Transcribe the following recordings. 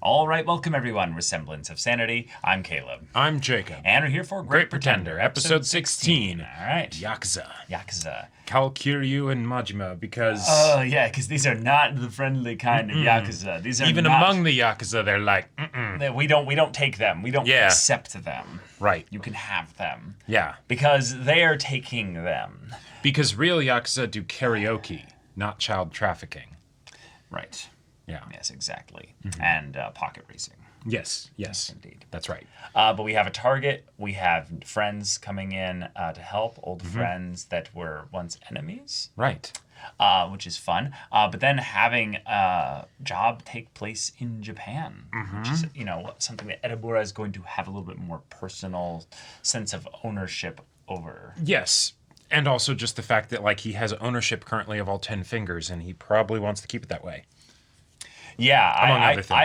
All right, welcome everyone. Semblance of Sanity. I'm Caleb. I'm Jacob. And we're here for Great Pretender, episode 16. All right. Yakuza. Kalkiryu and Majima, because... Oh, yeah, because these are not the friendly kind of Yakuza. These are even not, among the Yakuza, they're like, We don't take them. We don't accept them. Right. You can have them. Yeah. Because they are taking them. Because real Yakuza do karaoke, not child trafficking. Right. Yeah. Yes, exactly. And pocket racing. Yes, indeed. That's right. But we have a target. We have friends coming in to help, old friends that were once enemies. Right. Which is fun. But then having a job take place in Japan, which is, something that Edamura is going to have a little bit more personal sense of ownership over. Yes. And also just the fact that, he has ownership currently of all 10 fingers, and he probably wants to keep it that way. Yeah, I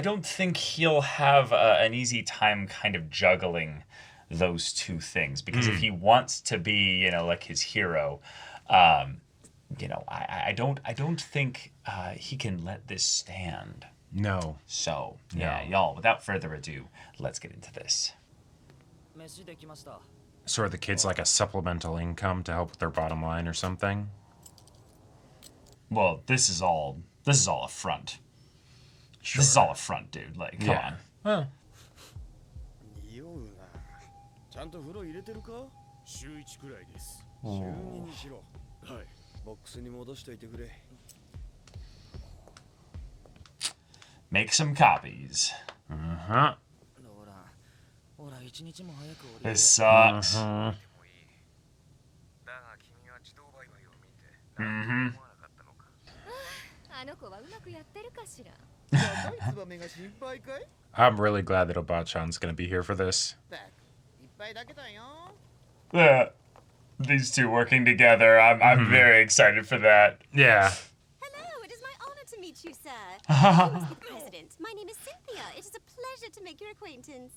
don't think he'll have an easy time kind of juggling those two things, because if he wants to be, his hero, I don't think he can let this stand. No. So, y'all, without further ado, let's get into this. So are the kids like a supplemental income to help with their bottom line or something? Well, this is all a front. Sure. This is all a front, dude. Come on. Well. Make some copies. This sucks. I'm really glad that Obachan's going to be here for this. Yeah. These two working together, I'm very excited for that. Yeah. Hello, it is my honor to meet you, sir. Mr. President, my name is Cynthia. It is a pleasure to make your acquaintance.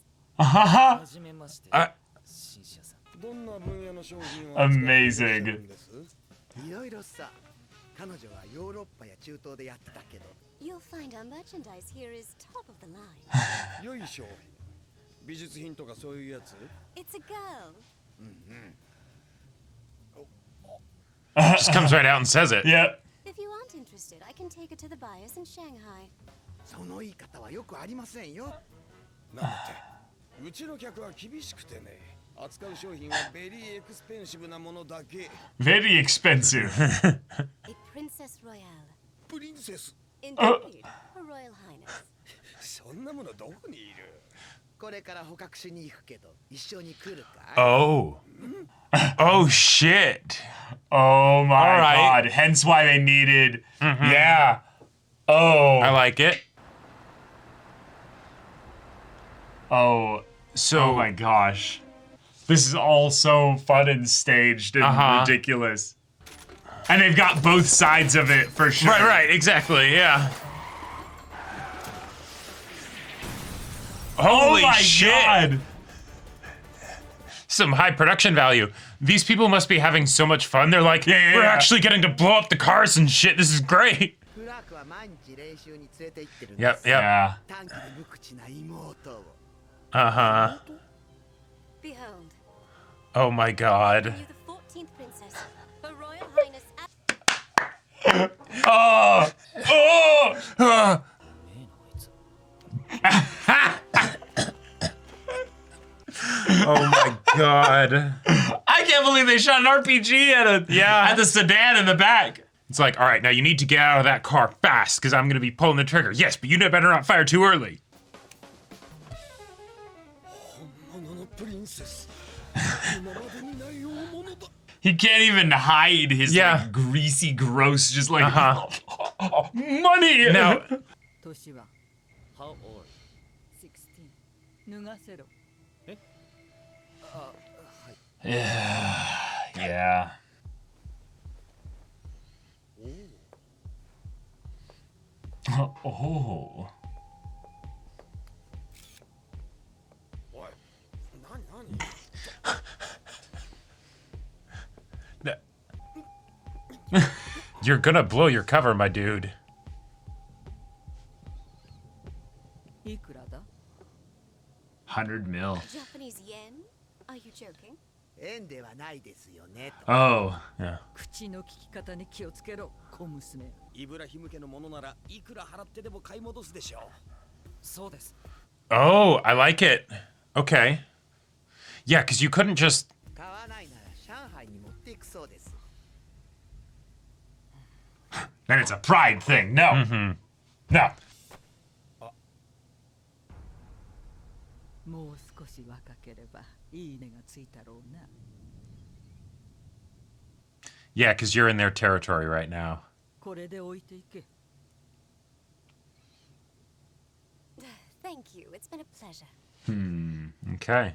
Amazing. You'll find our merchandise here is top of the line. It's a girl. Just comes right out and says it. Yep. If you aren't interested, I can take her to the buyers in Shanghai. Very expensive. A Princess Royale. Indeed, Her Royal Highness. Oh. Oh, shit. Oh, my God. Hence why they needed... Yeah. Oh. I like it. Oh. So, oh, my gosh. This is all so fun and staged and ridiculous. And they've got both sides of it, for sure. Right, exactly, yeah. Holy shit. God. Some high production value. These people must be having so much fun. They're like, we're actually getting to blow up the cars and shit. This is great. Yep. Yeah. Behold. Oh my God. You're the 14th princess. Her Royal Highness. Oh my God. I can't believe they shot an RPG at the sedan in the back. It's like, all right, now you need to get out of that car fast because I'm going to be pulling the trigger. Yes, but you better not fire too early. He can't even hide his greasy, gross, just like money. Now, 年は How old? 16. 脱がせろ。え？Yeah. Oh. You're gonna blow your cover, my dude. いくらだ 100 mil. Japanese yen? Are you joking? 円ではないですよねと。 Oh. Yeah. 口の利き方に気をつけろ小娘イブラヒム家のものならいくら払ってでも買い戻すでしょう。そうです。 Oh, I like it. Okay. Yeah, because you couldn't just. 買わないなら上海に持っていくそうです。 Then it's a pride thing. No. No. もう少し若ければいいねがついたろうな Yeah, because you're in their territory right now. これで置いていけ Thank you. It's been a pleasure. Okay.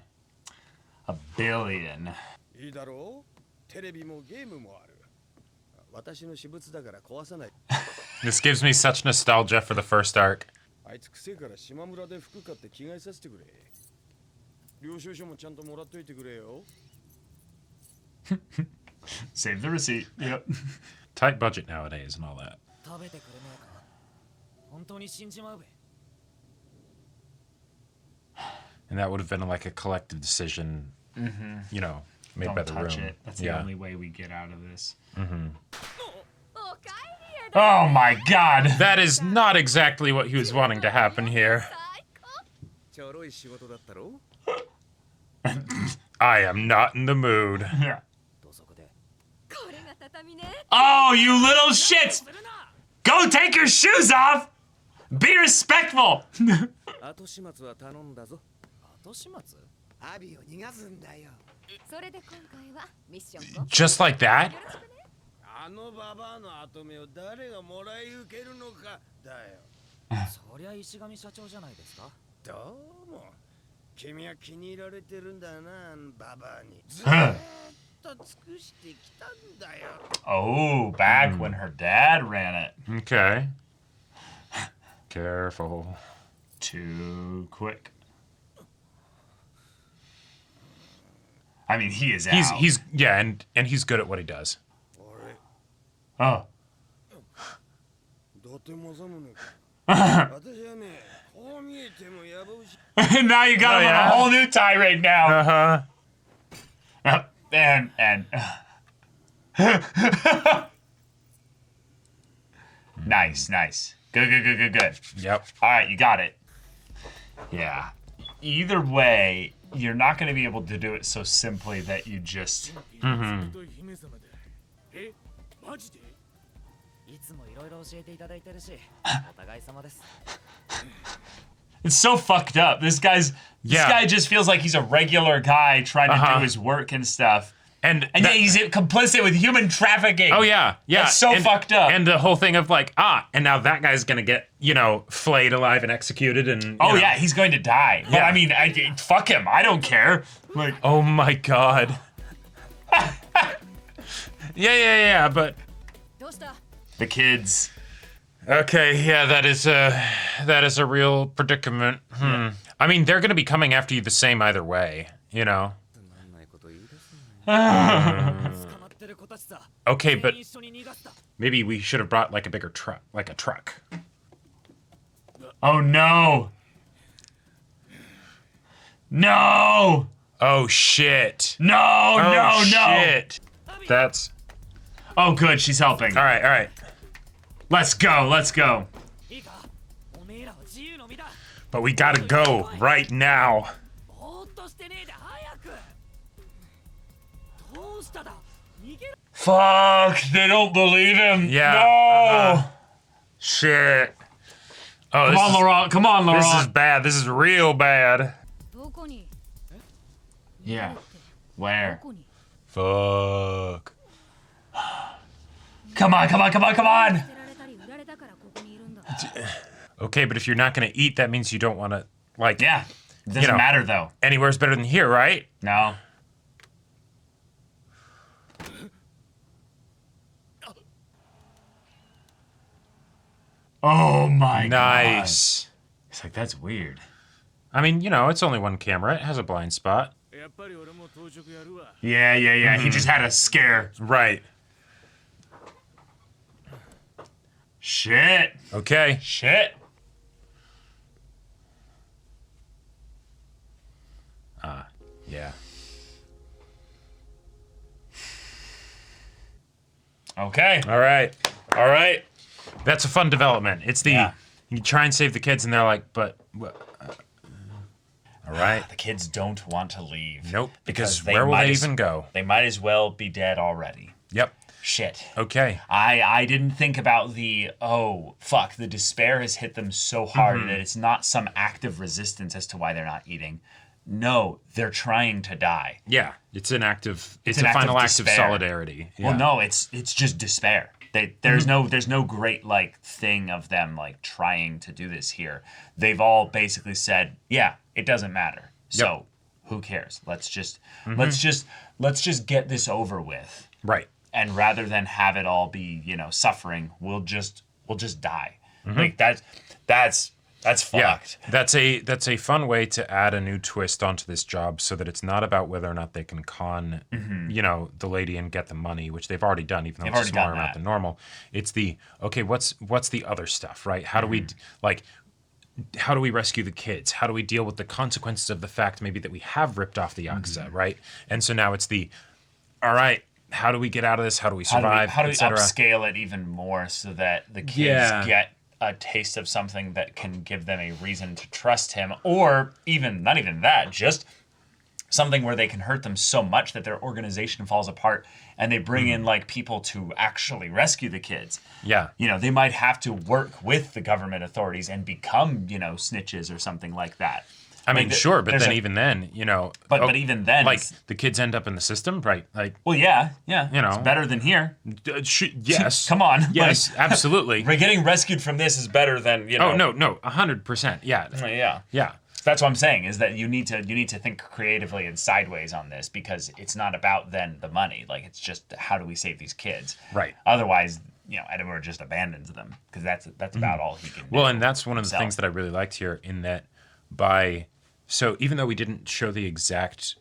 A billion. いいだろう。テレビもゲームもある。私の私物だから壊さない。 This gives me such nostalgia for the first arc. あいつくせえから島村で服買って着替えさせてくれ。領収書もちゃんともらっといてくれよ。 Save the receipt. Yep. Tight budget nowadays and all that. 食べてくれねえか。本当に死んじまうべ。 And that would have been like a collective decision, you know, made by Don't the touch room. it. That's the only way we get out of this. Okay. Oh my god. That is not exactly what he was wanting to happen here. ちょろい仕事だったろ。 I am not in the mood. Yeah. どうそこで。これが畳ね。 Oh, you little shits! Go take your shoes off! Be respectful! 後始末は頼んだぞ。後始末？アビを逃がすんだよ。それで今回はミッション5。 Just like that? あのババアの後目を誰がもらい受けるのかだよ。そりゃ石上社長じゃないですか。どうも。君は気に入られてるんだな、ババアに。ずっと尽くしてきたんだよ。 Oh, back when her dad ran it. Okay. Careful. Too quick. I mean, he is out. He's yeah, and he's good at what he does. あれ、 Oh. どてもざむのか。私はね、こう見えてもやぼうし。 Now you got Oh, him on yeah? a whole new tirade now. Uh-huh. And nice, nice. Good. Yep. All right, you got it. Yeah. Either way, you're not going to be able to do it so simply that you just. え、マジで？いつもいろいろ教えていただいてるし、お互い様です。 It's so fucked up. This Yeah. guy just feels like he's a regular guy trying to Uh-huh. do his work and stuff. And And that- yet he's complicit with human trafficking. Oh yeah. That's so and, fucked up. And the whole thing of like, and now that guy's gonna get, flayed alive and executed and you Oh know. yeah, he's going to die. But Yeah. I mean, fuck him. I don't care. Like, Oh my god. Yeah, but どうした？ the kids. okay, yeah, that is a real predicament. I mean, they're gonna be coming after you the same either way, you know. なんないこと言い出すな。 Mm. 捕まってる子たちさ。 Okay, but 全員一緒に逃がした maybe we should have brought like a bigger truck, like a truck. Oh no. No. Oh shit. No, Oh no. shit. That's Oh good, she's helping. all right. Let's go. いいか、おめえらは自由の身だ。 But we gotta go right now. ぼーっとしてねえで早く。どうしただ。逃げろ。 Fuck, they don't believe him. Yeah. No. Shit. Oh, Come on, Laurent. Come on, this is Laurent. bad. This is real bad. どこに？ Yeah. Where? どこに？ Fuck. Come on. 捨てられたり売られたからここにいるんだ。 Okay, but if you're not gonna eat, that means you don't want to like. Yeah. It doesn't know. matter though. Anywhere's better than here, right? No. Oh my god. Nice. It's like that's weird. I mean, it's only one camera. It has a blind spot. やっぱり俺も当直やるわ。 Yeah. He just had a scare. Right. Shit. Okay. Shit. Okay. All right. All right. That's a fun development. It's the Yeah. you try and save the kids, and they're like, but all right. The kids don't want to leave. Nope. Because they where will might they as- even go? They might as well be dead already. Yep. Shit. Okay. I didn't think about the, oh, fuck, the despair has hit them so hard that it's not some active resistance as to why they're not eating. No, they're trying to die. Yeah. It's an active. It's an a act of final act of despair. solidarity. Yeah. Well, no, it's just despair. There's no great like thing of them like trying to do this here. They've all basically said, yeah, it doesn't matter. So who cares? Let's just get this over with. Right. And rather than have it all be, suffering, we'll just die. Like that's fucked. That's a fun way to add a new twist onto this job, so that it's not about whether or not they can con, the lady and get the money, which they've already done, even though it's a smaller amount than normal. It's the okay, what's the other stuff, right? How do we how do we rescue the kids? How do we deal with the consequences of the fact maybe that we have ripped off the Yakuza, right? And so now it's the all right. How do we get out of this? How do we survive? How do we et cetera? upscale it even more so that the kids get a taste of something that can give them a reason to trust him, or even not even that, just something where they can hurt them so much that their organization falls apart and they bring in like people to actually rescue the kids. Yeah. They might have to work with the government authorities and become, snitches or something like that. I mean, sure, but there's then a- even then, But even then, like it's- the kids end up in the system, right? Like, well, yeah, it's better than here. yes, Come on, yes, absolutely. Getting rescued from this is better than Oh no, 100%, yeah, yeah. That's what I'm saying, is that you need to think creatively and sideways on this, because it's not about then the money. Like, it's just how do we save these kids? Right. Otherwise, Edinburgh just abandons them, because that's about all he can do. Well, and that's one of the himself. things that I really liked here, in that so even though we didn't show the exact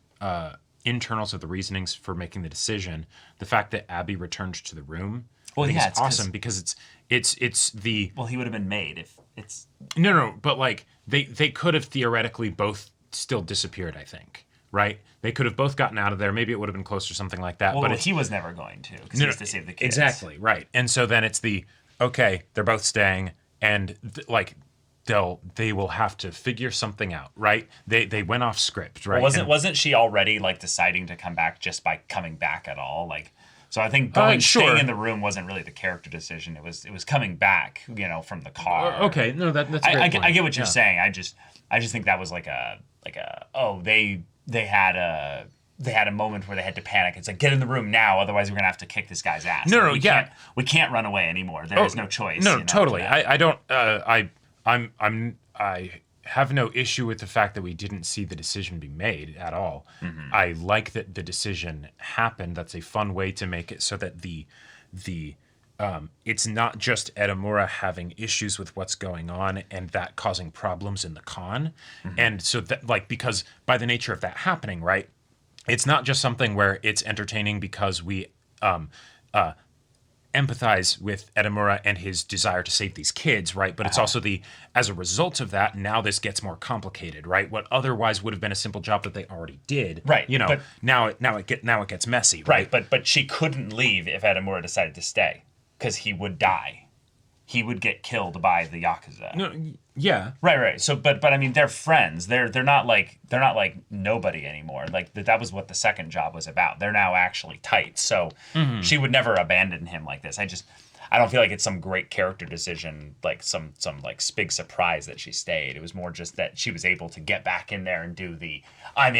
internals of the reasonings for making the decision, the fact that Abby returned to the room, Well, I think yeah, is it's 'cause- awesome, because it's the Well, he would have been made if it's... no, but like they could have theoretically both still disappeared, I think. Right? They could have both gotten out of there. Maybe it would have been close or something like that. Well, but he was never going to, because he has to save the kids. Exactly, right. And so then it's okay, they're both staying, and they will have to figure something out, right? They went off script, right? Well, wasn't she already like deciding to come back just by coming back at all? Like, so I think staying in the room wasn't really the character decision. It was coming back, from the car. Okay, no, that's a great point. I get what you're Yeah. saying. I just think that was like a they had a moment where they had to panic. It's like, get in the room now, otherwise we're gonna have to kick this guy's ass. No, Like, we can't run away anymore. There is no choice. No, totally. after that. I don't. I have no issue with the fact that we didn't see the decision be made at all. Mm-hmm. I like that the decision happened. That's a fun way to make it so that it's not just Edamura having issues with what's going on and that causing problems in the con. Mm-hmm. And so that, because by the nature of that happening, right, it's not just something where it's entertaining because we empathize with Edamura and his desire to save these kids, right? But it's also as a result of that, now this gets more complicated, right? What otherwise would have been a simple job that they already did, Right, But now it gets messy, right? Right, but she couldn't leave if Edamura decided to stay, because he would die. He would get killed by the Yakuza. No, yeah, Right. So, but I mean, they're friends. They're not like nobody anymore. Like that was what the second job was about. They're now actually tight. So she would never abandon him like this. I don't feel like it's some great character decision, like some like big surprise that she stayed. It was more just that she was able to get back in there and do the I'm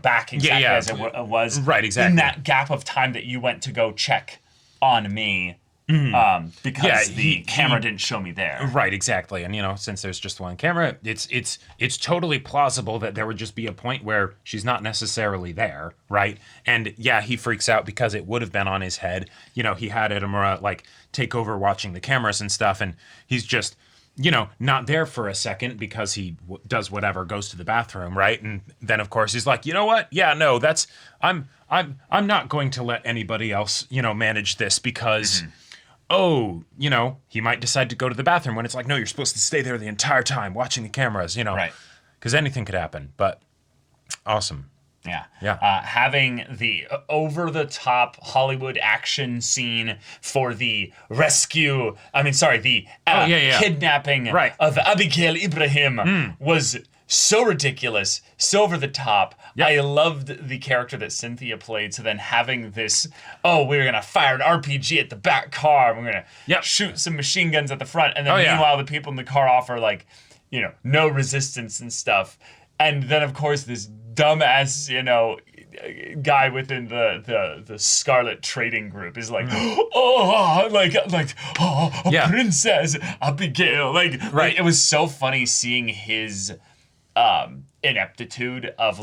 back exactly as it was. Right, exactly. In that gap of time that you went to go check on me. Because the camera didn't show me there. Right, exactly. And since there's just one camera, it's totally plausible that there would just be a point where she's not necessarily there, right? And yeah, he freaks out because it would have been on his head. He had Edamura like take over watching the cameras and stuff, and he's just not there for a second because he does whatever, goes to the bathroom, right? And then of course he's like, you know what? Yeah, no, I'm not going to let anybody else, manage this because. He might decide to go to the bathroom when it's like, no, you're supposed to stay there the entire time watching the cameras, Right. Because anything could happen. But awesome. Yeah. Yeah. Having the over-the-top Hollywood action scene for the rescue, the kidnapping Right. of Abigail Ibrahim was so ridiculous, so over the top. Yep. I loved the character that Cynthia played. So then having this, we're going to fire an RPG at the back car. We're going to shoot some machine guns at the front. And then meanwhile, the people in the car offer like, no resistance and stuff. And then, of course, this dumbass, guy within the Scarlet Trading Group is like, Princess Abigail. Like, it was so funny seeing his ineptitude of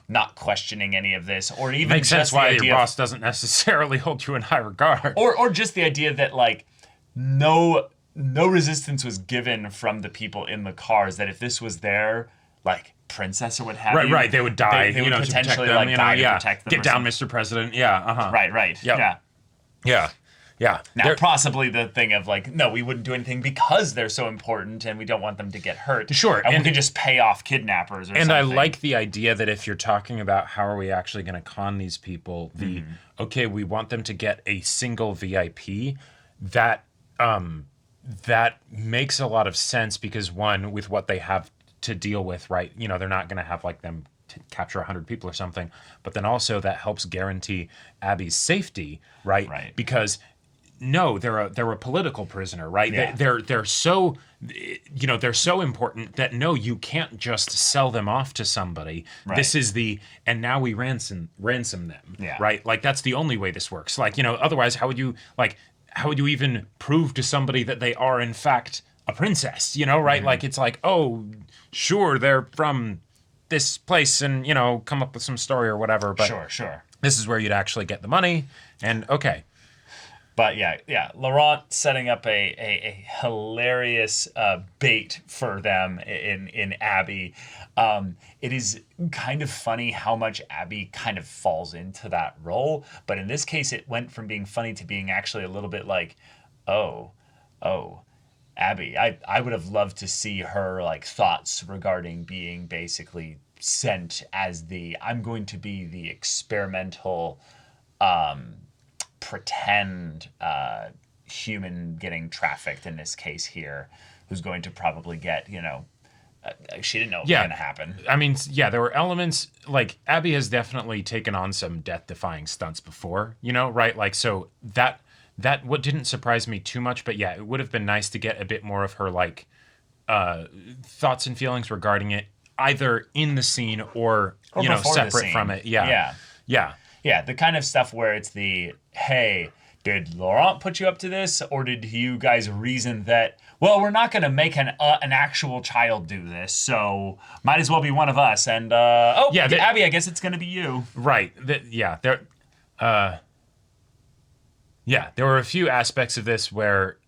not questioning any of this, or even makes sense why your boss doesn't necessarily hold you in high regard, or just the idea that like no resistance was given from the people in the cars. That if this was their like princess or what have you, right, they would die. They would potentially to protect them, die to protect them. Get down, Mr. President. Yeah. Right. Yep. Yeah. Now, possibly the thing of like, no, we wouldn't do anything because they're so important and we don't want them to get hurt. Sure. And we can just pay off kidnappers or something. And I like the idea that if you're talking about how are we actually going to con these people, okay, we want them to get a single VIP, that makes a lot of sense because one, with what they have to deal with, right? They're not going to have like them to capture 100 people or something, but then also that helps guarantee Abby's safety, right? Right. Because no, they're a political prisoner, right? Yeah. They're so they're so important that no, you can't just sell them off to somebody. Right. This is and now we ransom them, right? Like that's the only way this works. Like otherwise, how would you even prove to somebody that they are in fact a princess? Right? Mm-hmm. Like it's like, oh, sure, they're from this place, and come up with some story or whatever. But sure. This is where you'd actually get the money, and okay. But yeah, Laurent setting up a hilarious bait for them in Abby. It is kind of funny how much Abby kind of falls into that role, but in this case, it went from being funny to being actually a little bit like, oh, Abby. I would have loved to see her like thoughts regarding being basically sent as I'm going to be the experimental pretend human getting trafficked in this case here, who's going to probably get, she didn't know what was going to happen. I mean, yeah, there were elements, like, Abby has definitely taken on some death-defying stunts before, right? Like, so that what didn't surprise me too much, but yeah, it would have been nice to get a bit more of her, like, thoughts and feelings regarding it, either in the scene or separate from it. Yeah. Yeah, the kind of stuff where it's hey, did Laurent put you up to this? Or did you guys reason that, well, we're not going to make an actual child do this, so might as well be one of us. And, Abby, I guess it's going to be you. Right. There were a few aspects of this where,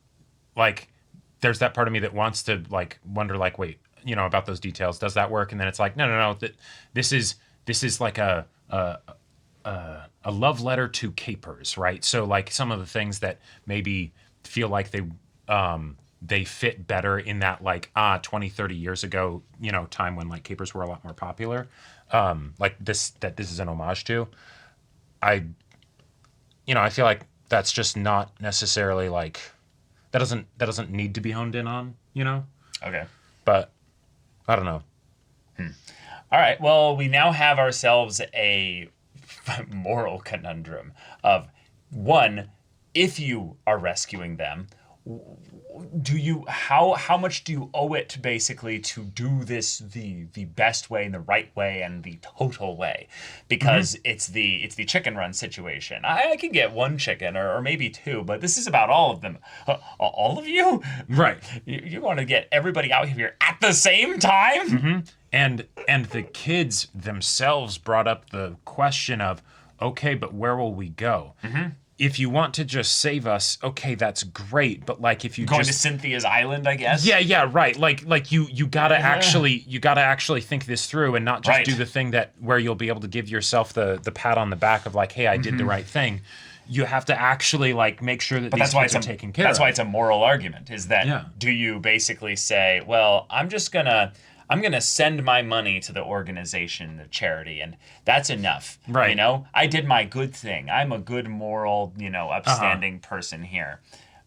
like, there's that part of me that wants to, like, wonder, like, wait, about those details. Does that work? And then it's like, no. This is like a love letter to capers, right? So like some of the things that maybe feel like they fit better in that like 20, 30 years ago, time when like capers were a lot more popular. Like this is an homage to. I feel like that's just not necessarily like that doesn't need to be honed in on, Okay. But I don't know. All right. Well, we now have ourselves a moral conundrum of one, if you are rescuing them, how much do you owe it basically to do this the best way and the right way and the total way? Because it's the chicken run situation. I can get one chicken or maybe two, but this is about all of them. All of you? Right. You want to get everybody out here at the same time? Mm-hmm. And the kids themselves brought up the question of, okay, but where will we go? Mm-hmm. If you want to just save us, okay, that's great. But like, if you going to Cynthia's island, I guess. Yeah, right. Like you gotta actually think this through and not just do the thing where you'll be able to give yourself the pat on the back of like, hey, I did the right thing. You have to actually like make sure that these kids are taken care of. That's why it's a moral argument. Is that do you basically say, well, I'm just gonna I'm going to send my money to the organization, the charity, and that's enough. Right. You know, I did my good thing. I'm a good, moral, upstanding person here.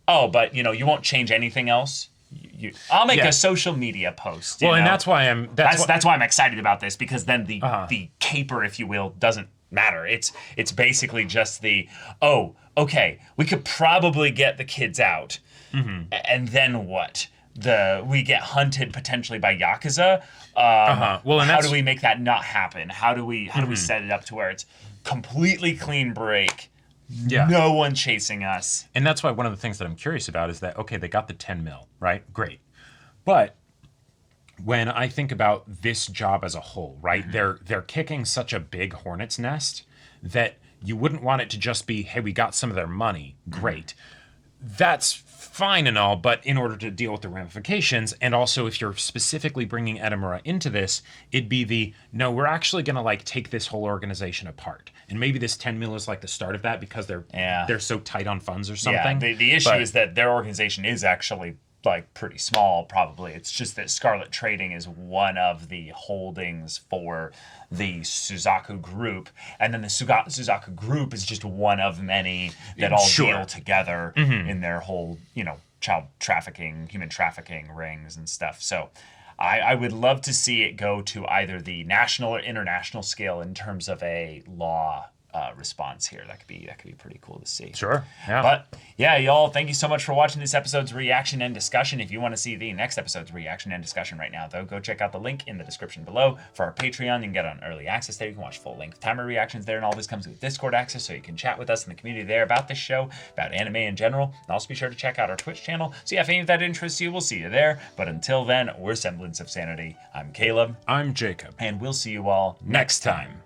Oh, but, you won't change anything else? I'll make a social media post. Well, and that's why that's why I'm excited about this, because then the caper, if you will, doesn't matter. It's basically just okay, we could probably get the kids out. And then what? We get hunted potentially by Yakuza. Well, and how do we make that not happen? How do we set it up to where it's completely clean break? Yeah. No one chasing us. And that's why one of the things that I'm curious about is that, okay, they got the 10 mil, right? Great. But when I think about this job as a whole, right, they're kicking such a big hornet's nest that you wouldn't want it to just be, hey, we got some of their money. Great. That's fine and all, but in order to deal with the ramifications, and also if you're specifically bringing Edamura into this, it'd be no, we're actually going to take this whole organization apart. And maybe this 10 mil is the start of that because they're so tight on funds or something. Yeah, the issue is that their organization is actually pretty small, probably. It's just that Scarlet Trading is one of the holdings for the Suzaku Group, and then the Suzaku Group is just one of many that all deal together in their whole, child trafficking, human trafficking rings and stuff. So I would love to see it go to either the national or international scale in terms of a law response here. That could be pretty cool to see. Sure. Yeah. But yeah, y'all, thank you so much for watching this episode's reaction and discussion. If you want to see the next episode's reaction and discussion right now, though, go check out the link in the description below for our Patreon. You can get on early access there. You can watch full-length timer reactions there, and all this comes with Discord access, so you can chat with us in the community there about this show, about anime in general. And also be sure to check out our Twitch channel. So yeah, if any of that interests you, we'll see you there. But until then, we're Semblance of Sanity. I'm Caleb. I'm Jacob. And we'll see you all Next time.